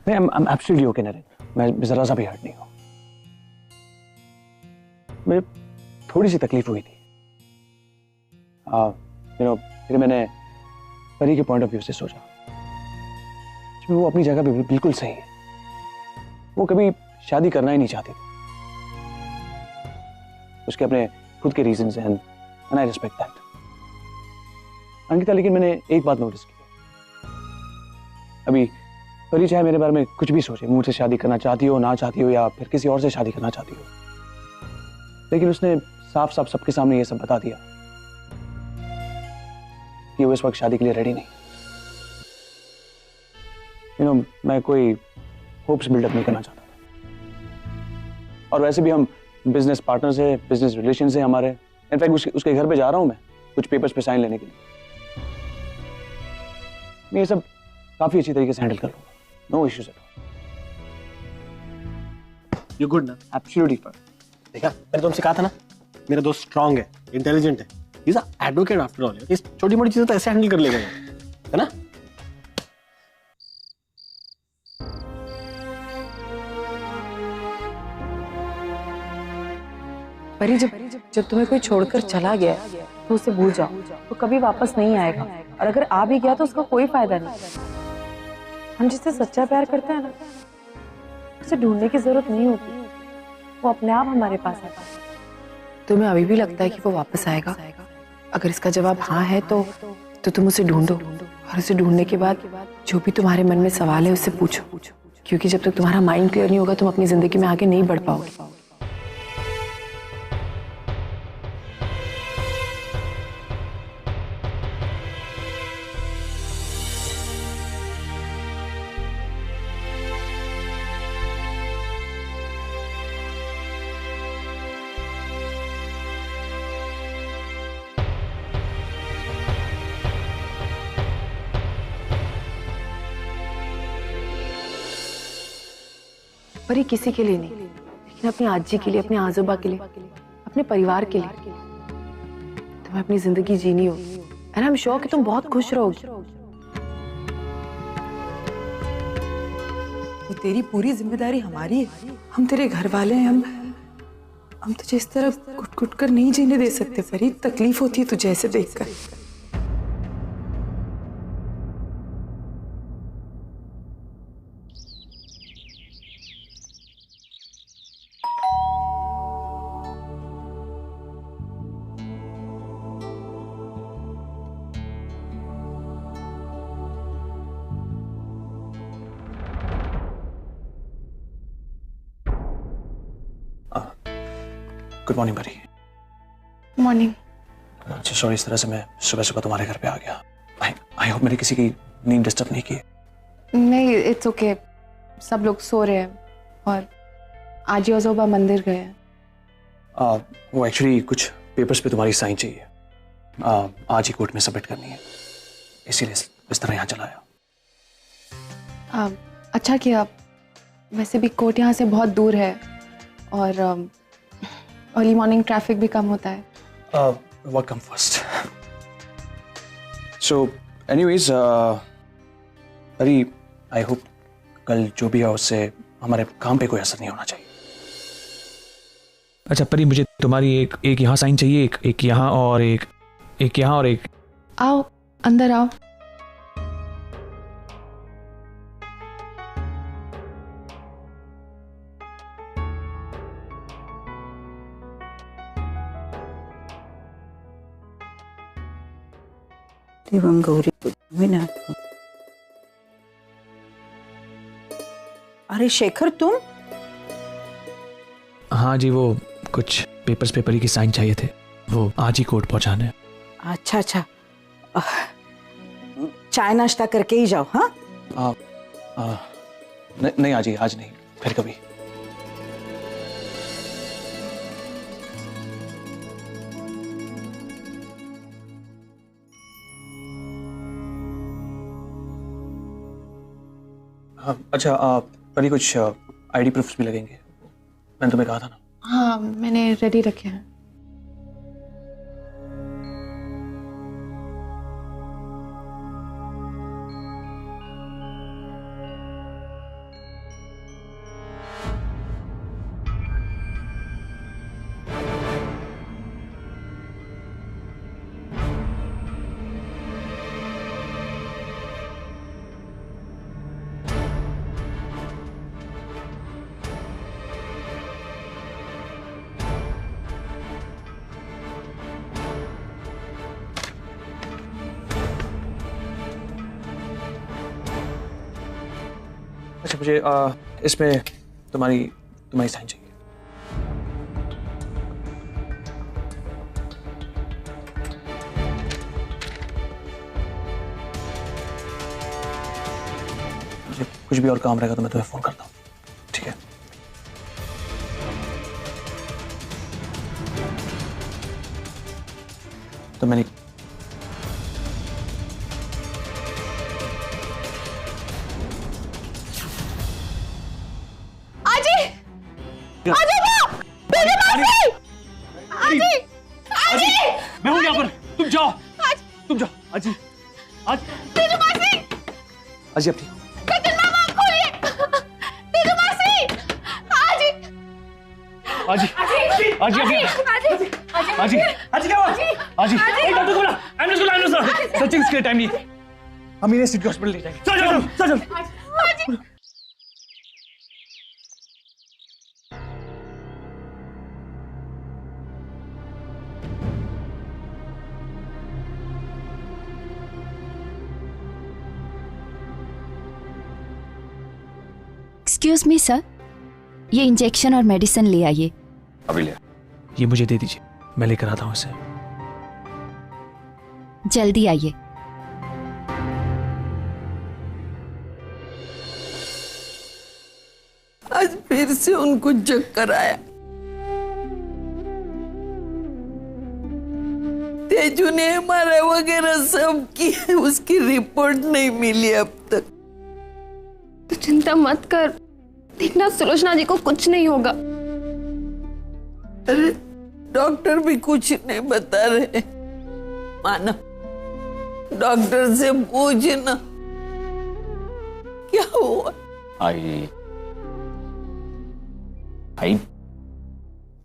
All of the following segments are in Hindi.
नहीं, I'm absolutely okay नरेन। मैं जरा सा भी हर्ट नहीं हूँ। मुझे थोड़ी सी तकलीफ हुई थी। फिर मैंने परी के पॉइंट ऑफ व्यू से सोचा, वो अपनी जगह पे बिल्कुल सही है। वो कभी शादी करना ही नहीं चाहती थी। उसके अपने खुद के रीजंस हैं, and I respect that. Ankita, लेकिन मैंने एक बात नोटिस की। अभी परी चाहे मेरे बारे में कुछ भी सोचे, मुझसे शादी करना चाहती हो, ना चाहती हो, या फिर किसी और से शादी करना चाहती हो, लेकिन उसने साफ साफ सबके सामने ये सब बता दिया कि वो इस वक्त शादी के लिए रेडी नहीं। मैं कोई होप्स बिल्डअप नहीं करना चाहता था। और वैसे भी हम बिजनेस पार्टनर्स हैं, बिजनेस रिलेशन है हमारे। इनफैक्ट उसके घर पे जा रहा हूं मैं कुछ पेपर्स पे साइन लेने के लिए। मैं ये सब काफी अच्छी तरीके से हैंडल कर लूंगा। No issues at all. You good ना? Absolutely fine. देखा, मैंने तुमसे कहा था ना, मेरा दोस्त स्ट्रांग है, इंटेलिजेंट है। Is advocate after all. इस छोटी मोटी चीजें तो ऐसे हैंडल कर लेगा, है ना? परी, जब तुम्हें कोई छोड़कर चला गया तो उसे भूल जाओ, तो कभी वापस नहीं आएगा। और अगर आ भी गया तो उसका कोई फायदा नहीं। हम जिससे सच्चा प्यार करते हैं ना, उसे ढूंढने की जरूरत नहीं होती, वो अपने आप हमारे पास आता है। तुम्हें अभी भी लगता है कि वो वापस आएगा? अगर इसका जवाब हाँ है तो तुम उसे ढूंढो, और उसे ढूंढने के बाद जो भी तुम्हारे मन में सवाल है उससे पूछो, क्योंकि जब तक तुम्हारा माइंड क्लियर नहीं होगा तुम अपनी जिंदगी में आगे नहीं बढ़ पाओगे। पर ये किसी के लिए नहीं, लेकिन अपनी आजी के लिए, अपने आजोबा के लिए, अपने परिवार के लिए। तुम्हें अपनी जिंदगी जीनी होगी, एंड आई एम श्योर कि तुम बहुत खुश रहोगी। वो तेरी पूरी जिम्मेदारी हमारी है। हम तेरे घर वाले हैं। हम तुझे इस तरह घुट-घुट कर नहीं जीने दे सकते परी। तकलीफ होती है तुझे ऐसे देखकर। गुड मॉर्निंग परी। मॉर्निंग। अच्छा सॉरी, इस तरह से मैं सुबह सुबह तुम्हारे घर पे आ गया। आई होप मैंने किसी की नींद डिस्टर्ब नहीं की। नहीं, इट्स ओके। सब लोग सो रहे हैं और आजी आजोबा मंदिर गए हैं। वो एक्चुअली कुछ पेपर्स पे तुम्हारी साइन चाहिए। आज ही कोर्ट में सबमिट करनी है, इसीलिए इस तरह यहाँ चला आया। अच्छा किया। वैसे भी कोर्ट यहाँ से बहुत दूर है और अर्ली मॉर्निंग ट्रैफिक भी कम होता है। What come first? So, anyways, परी, I hope कल जो भी है उससे हमारे काम पे कोई असर नहीं होना चाहिए। अच्छा परी, मुझे तुम्हारी एक यहाँ साइन चाहिए, एक यहाँ और एक यहाँ और एक। आओ अंदर आओ। देवं गौरी विनाथ। अरे शेखर, तुम? हाँ जी, वो कुछ पेपर्स पे परी की साइन चाहिए थे, वो आज ही कोर्ट पहुंचाने। अच्छा अच्छा, चाय नाश्ता करके ही जाओ। हाँ नहीं आज नहीं, फिर कभी। अच्छा परी, कुछ आईडी प्रूफ्स भी लगेंगे, मैंने तुम्हें कहा था ना। हाँ, मैंने रेडी रखे हैं। अच्छा मुझे इसमें तुम्हारी साइन चाहिए। मुझे कुछ भी और काम रहेगा तो मैं तुम्हें फोन करता हूँ, ठीक है? तो मैंने मैं हूं यहाँ पर, तुम जाओ आजी अजी अब ठीक आजी क्या हुआ? आजी डॉक्टर को बुला, एम्बुलेंस सर। सर्चिंग के टाइम नहीं, हम इन्हें सिटी हॉस्पिटल ले जाएंगे। चल। एक्सक्यूज मी सर, ये इंजेक्शन और मेडिसिन ले आइए। अभी ले। ये मुझे दे दीजिए, मैं लेकर आता हूँ इसे। जल्दी आइए। आज फिर से उनको चक्कर आया। तेजू ने हमारा वगैरह सब किया, उसकी रिपोर्ट नहीं मिली अब तक। तो चिंता मत कर, देखना सुलोचना जी को कुछ नहीं होगा। अरे डॉक्टर भी कुछ नहीं बता रहे। माना डॉक्टर से पूछना क्या हुआ। आई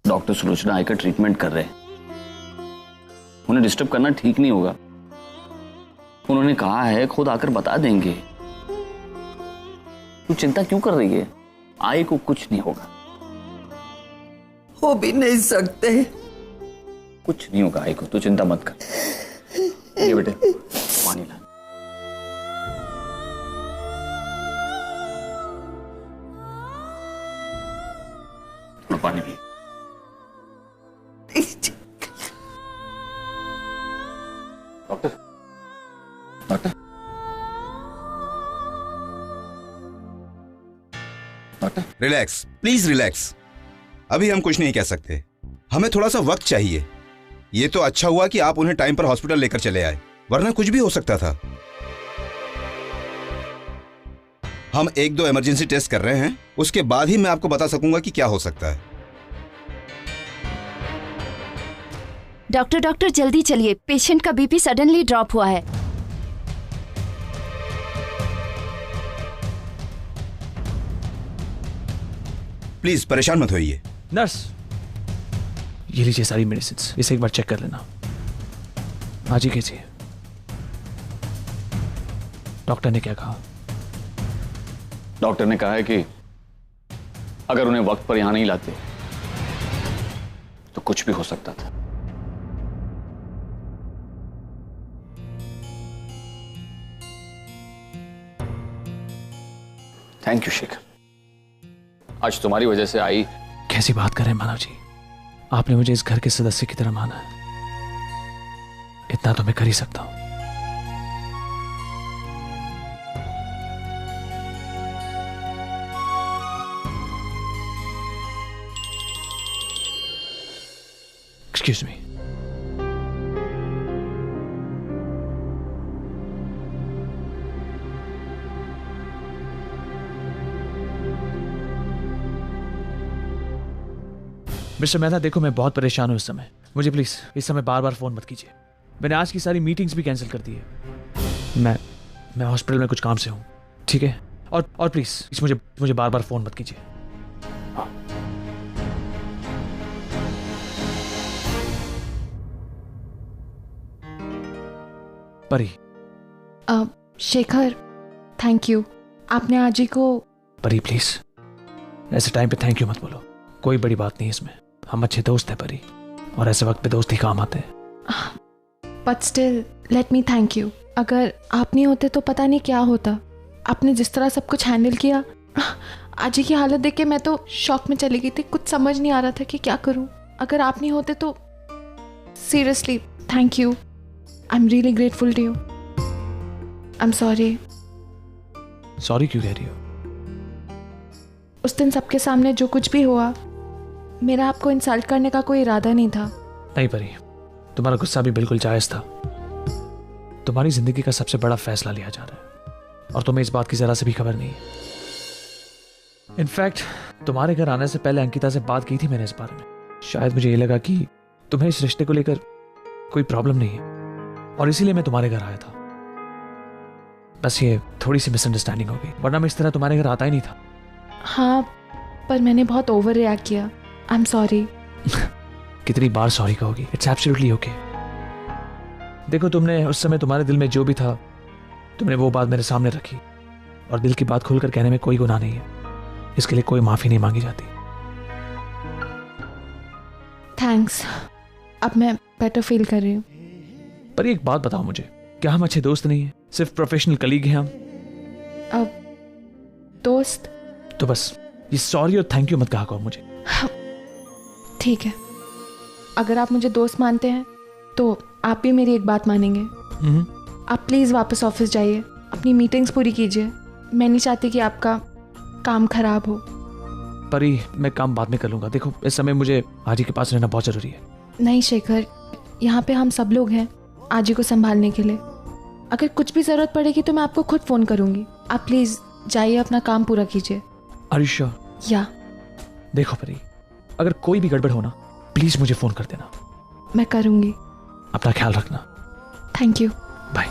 डॉक्टर सुलोचना आई का ट्रीटमेंट कर रहे हैं, उन्हें डिस्टर्ब करना ठीक नहीं होगा। उन्होंने कहा है खुद आकर बता देंगे। तू चिंता क्यों कर रही है? आई को कुछ नहीं होगा। हो भी नहीं सकते। कुछ नहीं होगा आई को, तू चिंता मत कर। ये बेटे पानी ला। थोड़ा पानी P. Doctor relax, please relax. अभी हम कुछ नहीं कह सकते, हमें थोड़ा सा वक्त चाहिए। ये तो अच्छा हुआ कि आप उन्हें टाइम पर हॉस्पिटल लेकर चले आए, वरना कुछ भी हो सकता था। हम 1-2 इमरजेंसी टेस्ट कर रहे हैं, उसके बाद ही मैं आपको बता सकूंगा कि क्या हो सकता है। डॉक्टर जल्दी चलिए, पेशेंट का बीपी सडनली ड्रॉप हुआ है। प्लीज परेशान मत होइए। नर्स, ये लीजिए सारी मेडिसिन, इसे एक बार चेक कर लेना। आज ही कैसी है? डॉक्टर ने क्या कहा? डॉक्टर ने कहा है कि अगर उन्हें वक्त पर यहां नहीं लाते तो कुछ भी हो सकता था। थैंक यू शेखर, आज तुम्हारी वजह से आई। कैसी बात कर रहे हैं मानव जी, आपने मुझे इस घर के सदस्य की तरह माना है, इतना तो मैं कर ही सकता हूं। Excuse me. मिस्टर मेहता, देखो मैं बहुत परेशान हूं इस समय, मुझे प्लीज इस समय बार बार फोन मत कीजिए। मैंने आज की सारी मीटिंग्स भी कैंसिल कर दी है। मैं हॉस्पिटल में कुछ काम से हूं, ठीक है? और प्लीज मुझे बार बार फोन मत कीजिए। परी। शेखर, थैंक यू, आपने आज ही को। परी प्लीज, ऐसे टाइम पे थैंक यू मत बोलो, कोई बड़ी बात नहीं है इसमें, हम अच्छे दोस्त हैं परी, और ऐसे वक्त पे दोस्त ही काम आते हैं। But still let me thank you. अगर आप नहीं होते तो पता नहीं क्या होता। आपने जिस तरह सब कुछ हैंडल किया, आजी की हालत देख के मैं तो शॉक में चली गई थी, कुछ समझ नहीं आ रहा था कि क्या करूं। अगर आप नहीं होते तो seriously thank you, I am really grateful to you. I am sorry. Sorry क्यों कह रही हो? उस दिन सबके सामने जो कुछ भी हुआ, मेरा आपको इंसल्ट करने का कोई इरादा नहीं था। नहीं परी, तुम्हारा गुस्सा भी बिल्कुल जायज था। तुम्हारी जिंदगी का सबसे बड़ा फैसला लिया जा रहा है और तुम्हें इस बात की जरा से भी खबर नहीं है। इनफैक्ट तुम्हारे घर आने से पहले अंकिता से बात की थी मैंने इस बारे में। शायद मुझे ये लगा कि तुम्हें इस रिश्ते को लेकर कोई प्रॉब्लम नहीं है और इसीलिए मैं तुम्हारे घर आया था। बस ये थोड़ी सी मिसअंडरस्टैंडिंग हो गई, वरना मैं इस तरह तुम्हारे घर आता ही नहीं था। हाँ, पर मैंने बहुत ओवर रिएक्ट किया। I am sorry. कितनी बार सॉरी कहोगी? It's absolutely okay. देखो, तुमने उस समय तुम्हारे दिल में जो भी था, तुमने वो बात मेरे सामने रखी और दिल की बात खुलकर कहने में कोई गुनाह नहीं है। इसके लिए कोई माफी नहीं मांगी जाती। थैंक्स, अब मैं बेटर फील कर रही हूँ। पर एक बात बताओ मुझे, क्या हम अच्छे दोस्त नहीं हैं, सिर्फ प्रोफेशनल कलीग हैं हम? अब दोस्त? तो बस ये सॉरी और थैंक यू मत कहा करो मुझे। ठीक है, अगर आप मुझे दोस्त मानते हैं तो आप भी मेरी एक बात मानेंगे। आप प्लीज़ वापस ऑफिस जाइए, अपनी मीटिंग्स पूरी कीजिए। मैं नहीं चाहती कि आपका काम खराब हो। परी, मैं काम बाद में कर लूंगा। देखो, इस समय मुझे आजी के पास रहना बहुत जरूरी है। नहीं शेखर, यहाँ पे हम सब लोग हैं आजी को संभालने के लिए। अगर कुछ भी ज़रूरत पड़ेगी तो मैं आपको खुद फ़ोन करूँगी। आप प्लीज़ जाइए, अपना काम पूरा कीजिए। Are you sure? या। देखो परी, अगर कोई भी गड़बड़ हो ना, प्लीज मुझे फोन कर देना। मैं करूँगी। अपना ख्याल रखना। Thank you. बाय।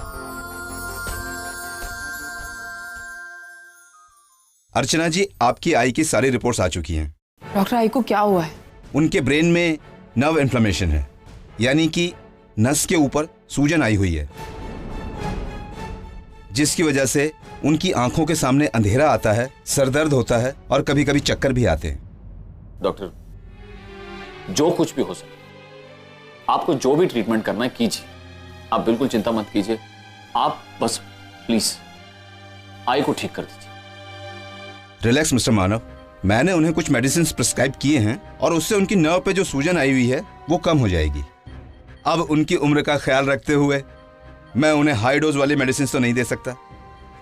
अर्चना जी, आपकी आई की सारी रिपोर्ट्स आ चुकी हैं। डॉक्टर, आई को क्या हुआ है? उनके ब्रेन में नर्व इन्फ्लेमेशन है, यानी कि नस के ऊपर सूजन आई हुई है, जिसकी वजह से उनकी आंखों के सामने अंधेरा आता है, सरदर्द होता है और कभी कभी चक्कर भी आते हैं। डॉक्टर, जो कुछ भी हो सके, आपको जो भी ट्रीटमेंट करना है कीजिए। आप बिल्कुल चिंता मत कीजिए। आप बस प्लीज आई को ठीक कर दीजिए। रिलैक्स मिस्टर मानव, मैंने उन्हें कुछ मेडिसिन प्रिस्क्राइब किए हैं और उससे उनकी नर्व पे जो सूजन आई हुई है वो कम हो जाएगी। अब उनकी उम्र का ख्याल रखते हुए मैं उन्हें हाई डोज वाली मेडिसिन तो नहीं दे सकता,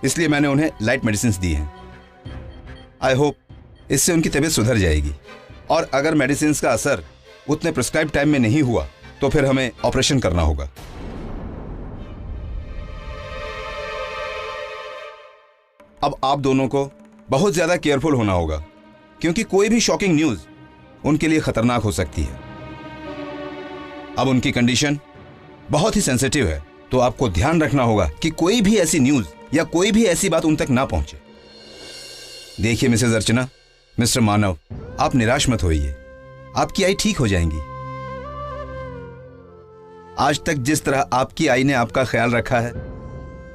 इसलिए मैंने उन्हें लाइट मेडिसिन दी हैं। आई होप इससे उनकी तबीयत सुधर जाएगी और अगर मेडिसिन का असर उतने प्रिस्क्राइब टाइम में नहीं हुआ तो फिर हमें ऑपरेशन करना होगा। अब आप दोनों को बहुत ज्यादा केयरफुल होना होगा, क्योंकि कोई भी शॉकिंग न्यूज उनके लिए खतरनाक हो सकती है। अब उनकी कंडीशन बहुत ही सेंसिटिव है, तो आपको ध्यान रखना होगा कि कोई भी ऐसी न्यूज या कोई भी ऐसी बात उन तक ना पहुंचे। देखिए मिसेज अर्चना, मिस्टर मानव, आप निराश मत होइए, आपकी आई ठीक हो जाएंगी। आज तक जिस तरह आपकी आई ने आपका ख्याल रखा है,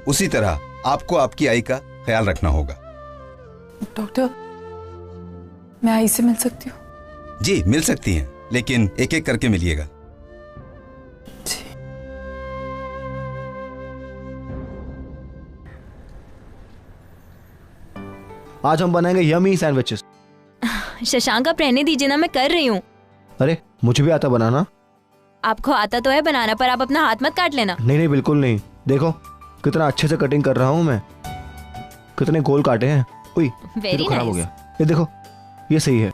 उसी तरह आपको आपकी आई का ख्याल रखना होगा। डॉक्टर, मैं आई से मिल सकती हूँ? जी मिल सकती हैं, लेकिन एक एक करके मिलिएगा। आज हम बनाएंगे यमी सैंडविचेस। शशांक, आप रहने दीजिए ना, मैं कर रही हूँ। अरे मुझे भी आता बनाना। आपको आता तो है बनाना, पर आप अपना हाथ मत काट लेना। नहीं नहीं, बिल्कुल नहीं। देखो कितना अच्छे से कटिंग कर रहा हूँ मैं, कितने गोल काटे हैं। उई, ये तो खराब हो गया। ये देखो, ये सही है।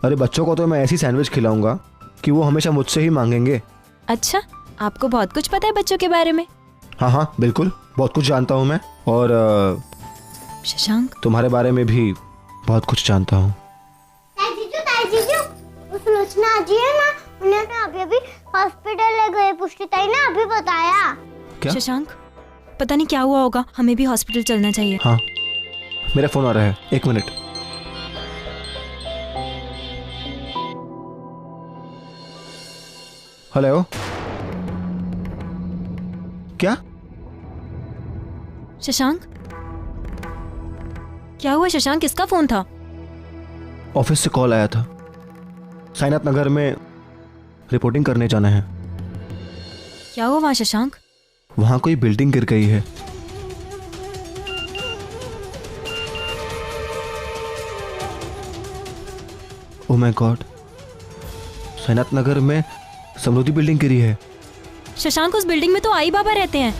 अरे बच्चों को तो मैं ऐसी सैंडविच खिलाऊंगा कि वो हमेशा मुझसे ही मांगेंगे। अच्छा, आपको बहुत कुछ पता है बच्चों के बारे में। हाँ हाँ बिल्कुल, बहुत कुछ जानता हूँ मैं। और शशांक, तुम्हारे बारे में भी बहुत कुछ जानता हूँ। सुलोचना जी है ना, उन्हें तो अभी हॉस्पिटल ले गए, पुष्टिताई ने अभी बताया। क्या? शशांक, पता नहीं क्या हुआ होगा, हमें भी हॉस्पिटल चलना चाहिए। हाँ, मेरा फोन आ रहा है, 1 मिनट। हेलो, क्या? शशांक, क्या हुआ शशांक, किसका फोन था? ऑफिस से कॉल आया था, साइनाथ नगर में रिपोर्टिंग करने जाना है। क्या हुआ वहाँ शशांक? वहां कोई बिल्डिंग गिर गई है। ओह माय गॉड, सैनाथ नगर में समृद्धि बिल्डिंग गिरी है। शशांक, उस बिल्डिंग में तो आई बाबा रहते हैं।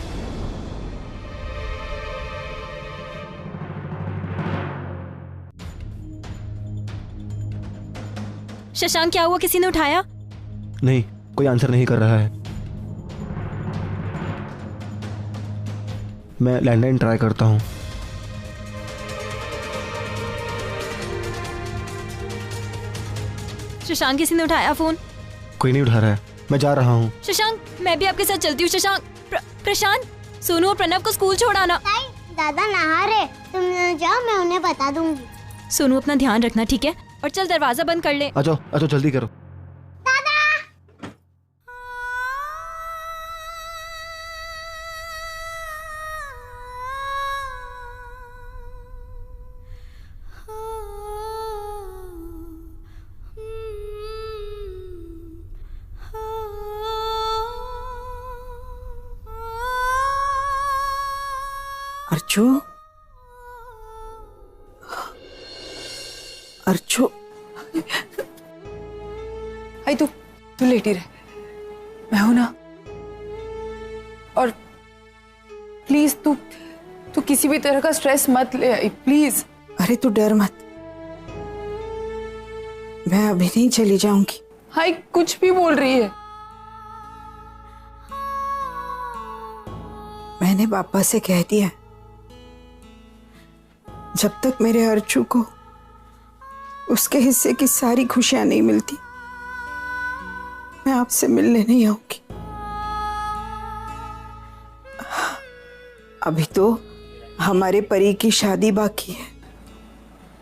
शशांक, क्या हुआ? किसी ने उठाया? नहीं, कोई आंसर नहीं कर रहा है। मैं लैंडलाइन ट्राई करता हूँ। शशांक, किसी ने उठाया फोन? कोई नहीं उठा रहा है, मैं जा रहा हूँ। शशांक, मैं भी आपके साथ चलती हूँ। शशांक, प्रशांत, सोनू और प्रणव को स्कूल छोड़ आना। दादा नहा रहे, तुम जाओ, मैं उन्हें बता दूंगी। सोनू, अपना ध्यान रखना, ठीक है? और चल दरवाजा बंद कर ले। आ जाओ जल्दी करो। अर्चू, अर्चू, आई तू लेटी रहे, मैं हूं ना। और प्लीज तू किसी भी तरह का स्ट्रेस मत ले आई, प्लीज। अरे तू डर मत, मैं अभी नहीं चली जाऊंगी। हाय, कुछ भी बोल रही है। मैंने पापा से कह दिया, जब तक मेरे अर्चू को उसके हिस्से की सारी खुशियां नहीं मिलती, मैं आपसे मिलने नहीं आऊंगी। अभी तो हमारे परी की शादी बाकी है।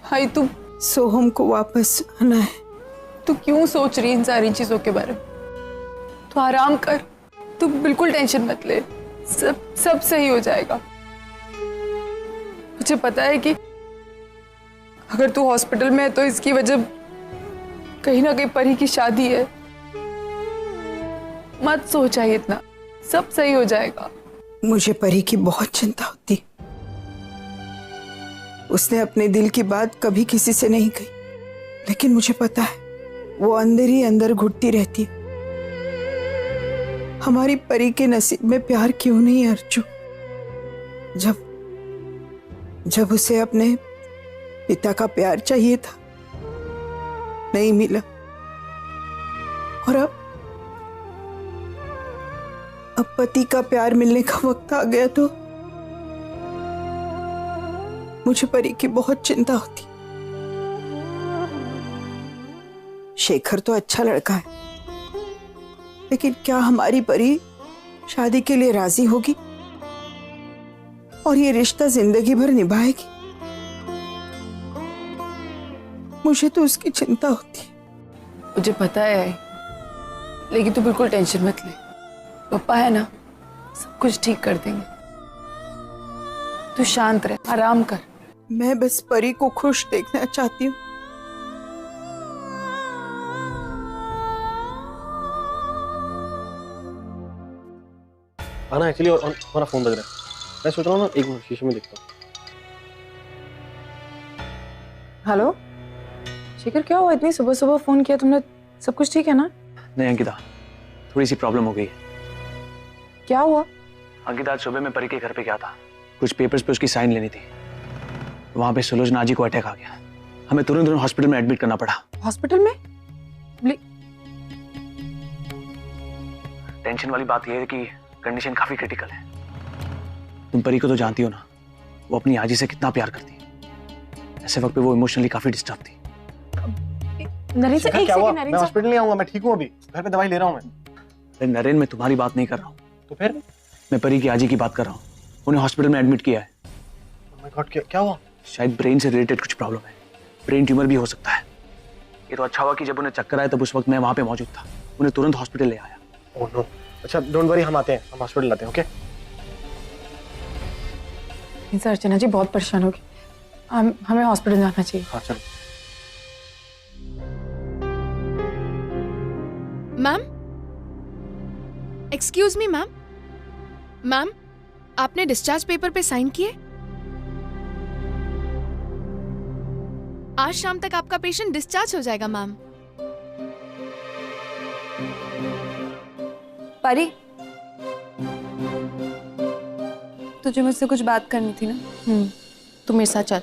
हाय, तू सोहम को वापस आना है। तू क्यों सोच रही है इन सारी चीजों के बारे में? तू आराम कर, तू बिल्कुल टेंशन मत ले, सब सही हो जाएगा। मुझे पता है कि अगर तू हॉस्पिटल में है तो इसकी वजह कहीं ना कहीं परी की शादी है। मत सोचा इतना, सब सही हो जाएगा। मुझे परी की बहुत चिंता होती। उसने अपने दिल की बात कभी किसी से नहीं कही, लेकिन मुझे पता है वो अंदर ही अंदर घुटती रहती है। हमारी परी के नसीब में प्यार क्यों नहीं है अर्चू? जब उसे अपने पिता का प्यार चाहिए था, नहीं मिला, और अब पति का प्यार मिलने का वक्त आ गया तो मुझे परी की बहुत चिंता होती। शेखर तो अच्छा लड़का है, लेकिन क्या हमारी परी शादी के लिए राजी होगी और ये रिश्ता जिंदगी भर निभाएगी? मुझे तो उसकी चिंता होती है। मुझे पता है, लेकिन तू बिल्कुल टेंशन मत ले। पापा है ना, सब कुछ ठीक कर देंगे। तू शांत रह, आराम कर। मैं बस परी को खुश देखना चाहती हूँ। आना एक्चुअली और हमारा फोन बज रहा है। मैं सोच रहा हूँ ना, एक मिनट शीशे में देखता हूँ। हेलो शेखर, क्या हुआ? इतनी सुबह सुबह फोन किया तुमने? सब कुछ ठीक है ना? नहीं अंकिता, थोड़ी सी प्रॉब्लम हो गई। क्या हुआ? अंकिता, आज सुबह मैं परी के घर पे गया था, कुछ पेपर्स पे उसकी साइन लेनी थी। वहां पे सुलोचना जी को अटैक आ गया, हमें तुरंत हॉस्पिटल में एडमिट करना पड़ा। हॉस्पिटल में? टेंशन वाली बात यह है कि कंडीशन काफी क्रिटिकल है। तुम परी को तो जानती हो ना, वो अपनी आजी से कितना प्यार करती है। ऐसे वक्त पे वो इमोशनली काफी डिस्टर्ब थी। नरेन से एक सेकंड। मैं हॉस्पिटल नहीं आऊंगा, मैं ठीक हूँ, अभी घर पे दवाई ले रहा हूँ मैं। नरेन, मैं तुम्हारी बात नहीं कर रहा हूँ। तो फिर? मैं परी की आजी की बात कर रहा हूँ। उन्हें हॉस्पिटल में एडमिट किया है। Oh my God, क्या हुआ? शायद ब्रेन से रिलेटेड कुछ प्रॉब्लम है, ब्रेन ट्यूमर भी हो सकता है। ये तो अच्छा हुआ कि जब उन्हें चक्कर आया तब उस वक्त मैं वहां पे मौजूद था, उन्हें तुरंत हॉस्पिटल ले आया। Oh no. अच्छा डोंट वरी, हम आते हैं, हम हॉस्पिटल आते हैं। ओके सर, अर्चना जी बहुत परेशान होगी, हमें हॉस्पिटल जाना चाहिए। हाँ चलो। Ma'am, excuse me ma'am. Ma'am, आपने डिस्चार्ज पेपर पे साइन किए? आज शाम तक आपका पेशेंट डिस्चार्ज हो जाएगा मैम। परी, तुझे मुझसे कुछ बात करनी थी ना? तू मेरे साथ चल।